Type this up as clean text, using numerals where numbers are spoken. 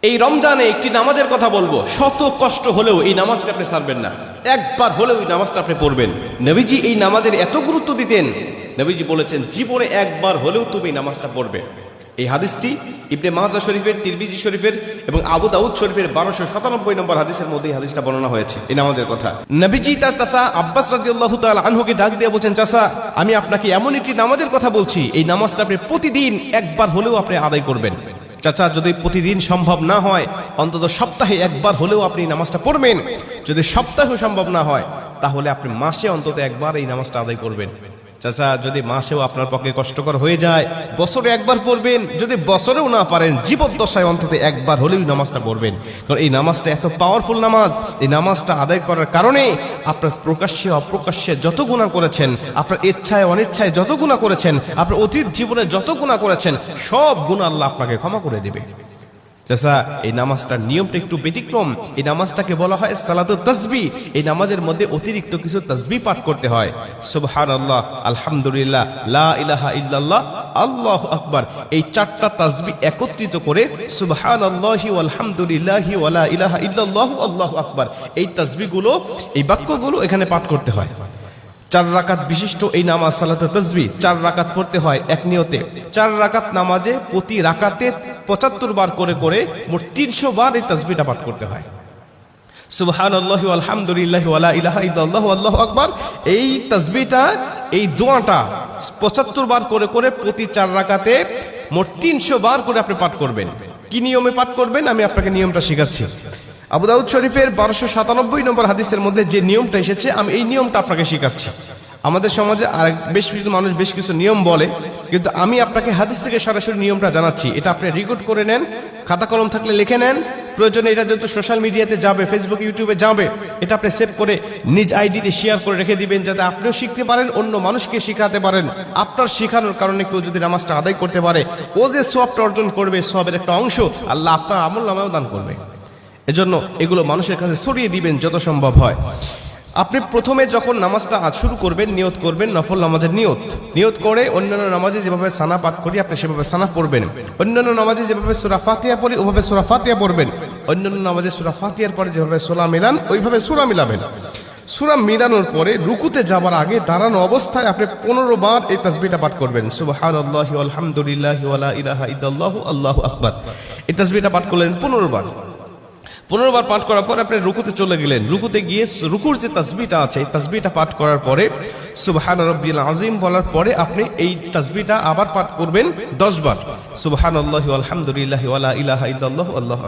এই রমজানে একটি নামাজের কথা বলবো, শত কষ্ট হলেও এই নামাজটা আপনি ছাড়বেন না, একবার হলেও এই নামাজটা আপনি পড়বেন। নবীজি এই নামাজের এত গুরুত্ব দিতেন, নবীজি বলেছেন জীবনে একবার হলেও তুমি এই নামাজটা পড়বে। এই হাদিসটি ইবনে মাজাহ শরীফের, তিরমিজি শরীফের এবং আবু দাউদ শরীফের 1297 নম্বর হাদিসের মধ্যে এই হাদিসটা বর্ণনা হয়েছে এই নামাজের কথা। নবীজি তার চাচা আব্বাস রাদিয়াল্লাহু তাআলা আনহুকে ডাক দিয়ে বলছেন, চাচা আমি আপনাকে এমন একটি নামাজের কথা বলছি, এই নামাজটা আপনি প্রতিদিন একবার হলেও আপনি আদায় করবেন। চাচা যদি প্রতিদিন সম্ভব না হয়, অন্তত সপ্তাহে একবার হলেও আপনি নামাজটা পড়বেন। যদি সপ্তাহে সম্ভব না হয়, তাহলে আপনি মাসে অন্তত একবার এই নামাজটা আদায় করবেন। চাচা যদি মাসেও আপনার পক্ষে কষ্টকর হয়ে যায়, বছরে একবার পড়বেন। যদি বছরেও না পারেন, জীবদ্দশায় অন্তত একবার হলেও নামাজটা পড়বেন। কারণ এই নামাজটা এত পাওয়ারফুল নামাজ। এই নামাজটা আদায় করার কারণে আপনার প্রকাশ্যে অপ্রকাশ্যে যত গুনাহ করেছেন, আপনার ইচ্ছায় অনিচ্ছায় যত গুনাহ করেছেন, আপনার অতীত জীবনে যত গুনাহ করেছেন, সব গুনাহ আল্লাহ আপনাকে ক্ষমা করে দিবে। চাচা এই নামাজটার নিয়মটা একটু ব্যতিক্রম। এই নামাজটাকে বলা হয় সালাতুত তাসবিহ। এই নামাজের মধ্যে অতিরিক্ত কিছু তাসবিহ পাঠ করতে হয়। সুবহানাল্লাহ, আলহামদুলিল্লাহ, লা ইলাহা ইল্লাল্লাহ, আল্লাহু আকবার। এই চারটা তাসবিহ একত্রিত করে সুবহানাল্লাহি ওয়াল হামদুলিল্লাহি ওয়া লা ইলাহা ইল্লাল্লাহু আল্লাহু আকবার, এই তাসবিহগুলো, এই বাক্যগুলো এখানে পাঠ করতে হয়। 4 রাকাত বিশিষ্ট এই নামাজ সালাতুত তাসবিহ 4 রাকাত পড়তে হয় এক নিয়তে। 4 রাকাত নামাজে প্রতি রাকাতে 75 বার করে করে মোট 300 বার এই তাসবিহটা পাঠ করতে হয়। সুবহানাল্লাহি ওয়াল হামদুলিল্লাহি ওয়া লা ইলাহা ইল্লাল্লাহু আল্লাহু আকবার, এই তাসবিহটা, এই দোয়াটা 75 বার করে করে প্রতি 4 রাকাতে মোট 300 বার করে আপনি পাঠ করবেন। কি নিয়মে পাঠ করবেন আমি আপনাকে নিয়মটা শেখাচ্ছি। আবু দাউদ শরীফের 1297 নম্বর হাদিসের মধ্যে যে নিয়মটা এসেছে, আমি এই নিয়মটা আপনাকে শেখাচ্ছি। আমাদের সমাজে আর বেশ কিছু মানুষ বেশ কিছু নিয়ম বলে, কিন্তু আমি আপনাকে হাদিস থেকে সরাসরি নিয়মটা জানাচ্ছি। এটা আপনি রেকর্ড করে নেন, খাতা কলম থাকলে লিখে নেন। প্রয়োজনে এটা যেহেতু সোশ্যাল মিডিয়াতে যাবে, ফেসবুক ইউটিউবে যাবে, এটা আপনি সেভ করে নিজ আইডিতে শেয়ার করে রেখে দিবেন, যাতে আপনিও শিখতে পারেন, অন্য মানুষকে শিখাতে পারেন। আপনার শেখানোর কারণে কেউ যদি নামাজটা আদায় করতে পারে, ও যে সওয়াবটা অর্জন করবে, সওয়াবের একটা অংশ আল্লাহ আপনার আমলনামায়ও দান করবে। এজন্য এগুলো মানুষের কাছে ছড়িয়ে দিবেন যত সম্ভব হয়। আপনি প্রথমে যখন নামাজটা শুরু করবেন, নিয়ত করবেন নফল নামাজের নিয়ত করে অন্যান্য নামাজে যেভাবে সানা পাঠ করি আপনি সেভাবে সানা পড়বেন। অন্যান্য নামাজে যেভাবে সূরা ফাতিহা পড়ি ওভাবে সূরা ফাতিহা পড়বেন। অন্যান্য নামাজে সূরা ফাতিহার পরে যেভাবে সূরা মিলান ওইভাবে সূরা মিলাবেন। সূরা মিলানোর পরে রুকুতে যাবার আগে দাঁড়ানো অবস্থায় আপনি 15 বার এই তাসবিহটা পাঠ করবেন। সুবহানাল্লাহি ওয়াল হামদুলিল্লাহি ওয়া লা ইলাহা ইল্লাল্লাহু আল্লাহু আকবার, এই তাসবিহটা পাঠ করলেন 15 বার। 15 বার পাঠ করার পর আপনি রুকুতে চলে গেলেন। রুকুতে গিয়ে রুকুর যে তাসবিহটা আছে, এই তাসবিহটা পাঠ করার পরে সুবহান রাব্বিল আযীম বলার পরে আপনি এই তাসবিহটা আবার পাঠ করবেন 10 বার। সুবহানাল্লাহি ওয়াল হামদুলিল্লাহি ওয়া লা ইলাহা ইল্লাল্লাহু আল্লাহু আকবার।